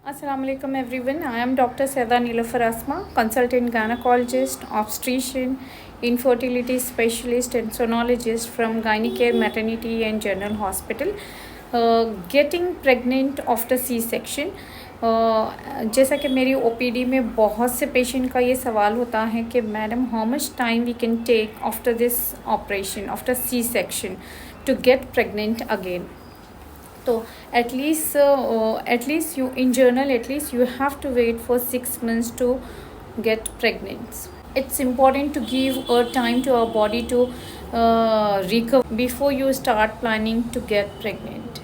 Assalamualaikum everyone. I am Dr. Seda Nilofer Asma, consultant gynecologist, obstetrician, infertility specialist and sonologist from Gynecare Maternity and General Hospital. Getting pregnant after C-section. जैसा कि मेरी OPD में बहुत से patient का ये सवाल होता है कि madam how much time we can take after this operation after C-section to get pregnant again. So at least you in general at least you have to wait for 6 months to get pregnant. It's important to give a time to our body to recover before you start planning to get pregnant.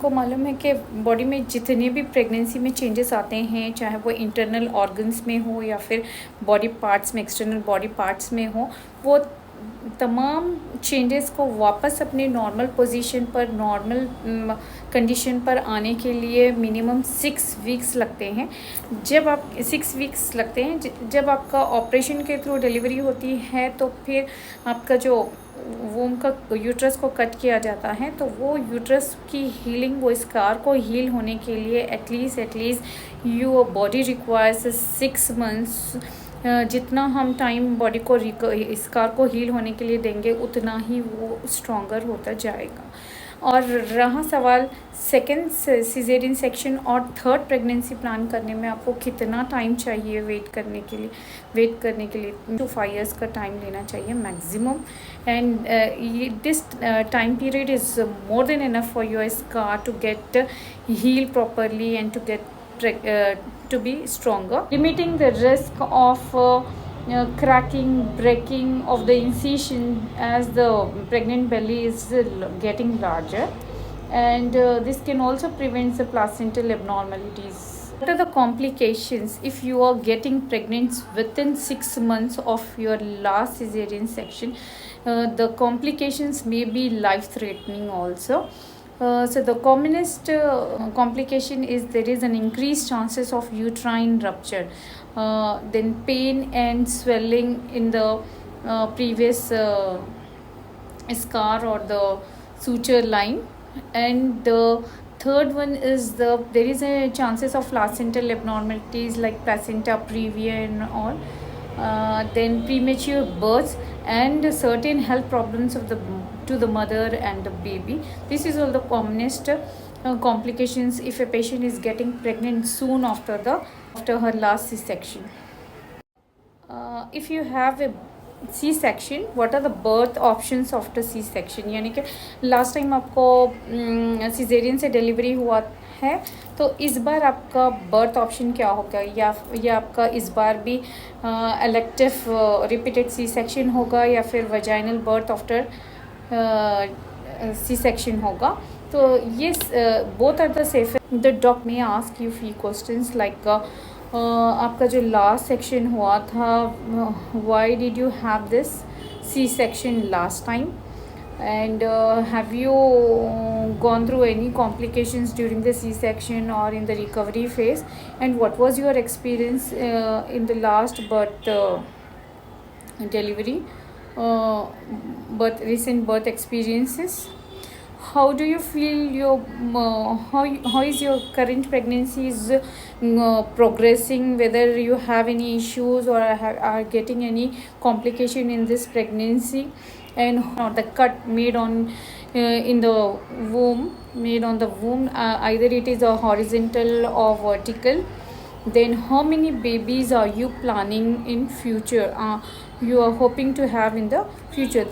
को मालूम है कि body में जितने भी pregnancy में changes आते हैं, चाहे वो इंटरनल ऑर्गन्स में हो या फिर बॉडी पार्ट्स में, एक्सटर्नल बॉडी पार्ट्स में हो, वो तमाम चेंजेस को वापस अपने नॉर्मल पोजीशन पर, नॉर्मल कंडीशन पर आने के लिए मिनिमम 6 वीक्स लगते हैं. जब आप 6 वीक्स लगते हैं, जब आपका ऑपरेशन के थ्रू डिलीवरी होती है तो फिर आपका जो वोम का यूट्रस को कट किया जाता है, तो वो यूट्रस की हीलिंग, वो स्कार को हील होने के लिए at least your body requires 6 months. जितना हम टाइम बॉडी को स्कार को हील होने के लिए देंगे उतना ही वो स्ट्रॉन्गर होता जाएगा. और रहा सवाल सेकेंड सिजेरियन सेक्शन और थर्ड प्रेगनेंसी प्लान करने में आपको कितना टाइम चाहिए वेट करने के लिए 2 to 5 years का टाइम लेना चाहिए maximum. And this time period is more than enough for your scar to get heal properly and to get to be stronger, limiting the risk of cracking, breaking of the incision as the pregnant belly is getting larger, and this can also prevent the placental abnormalities. What are the complications if you are getting pregnant within 6 months of your last cesarean section? The complications may be life-threatening also. So the commonest complication is there is an increased chances of uterine rupture, then pain and swelling in the previous scar or the suture line, and the third one is there is a chances of placental abnormalities like placenta previa and all, then premature births and certain health problems to the mother and the baby. This is all the commonest complications if a patient is getting pregnant soon after her last C-section. If you have a C-section, what are the birth options after C-section? यानी कि last time आपको caesarean से delivery हुआ है, तो इस बार आपका birth option क्या होगा? या आपका इस बार भी इलेक्टिव रिपीटेड C-section होगा या फिर वजाइनल बर्थ आफ्टर C-section होगा? तो ये both are the safe. The doctor may ask you few questions like आपका जो लास्ट सेक्शन हुआ था, why did you have this C-section last time, and have you gone through any complications during the C-section or in the recovery phase, and what was your experience in the last birth delivery recent birth experiences? How do you feel your how is your current pregnancy is progressing, whether you have any issues or are getting any complication in this pregnancy, and the cut made on in the womb, either it is a horizontal or vertical. Then how many babies are you planning in future, you are hoping to have in the future?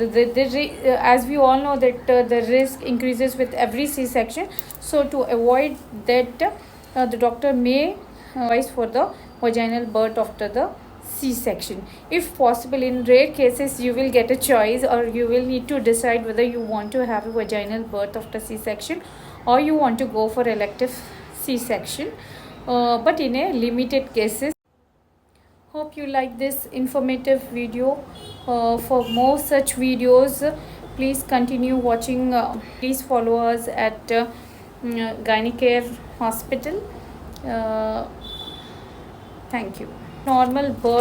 As we all know that the risk increases with every C-section, so to avoid that the doctor may advise for the vaginal birth after the C-section. If possible, in rare cases you will get a choice, or you will need to decide whether you want to have a vaginal birth after C-section or you want to go for elective C-section, but in a limited cases. Hope you like this informative video. For more such videos, please continue watching. Please follow us at Gynecare Hospital. Thank you. Normal birth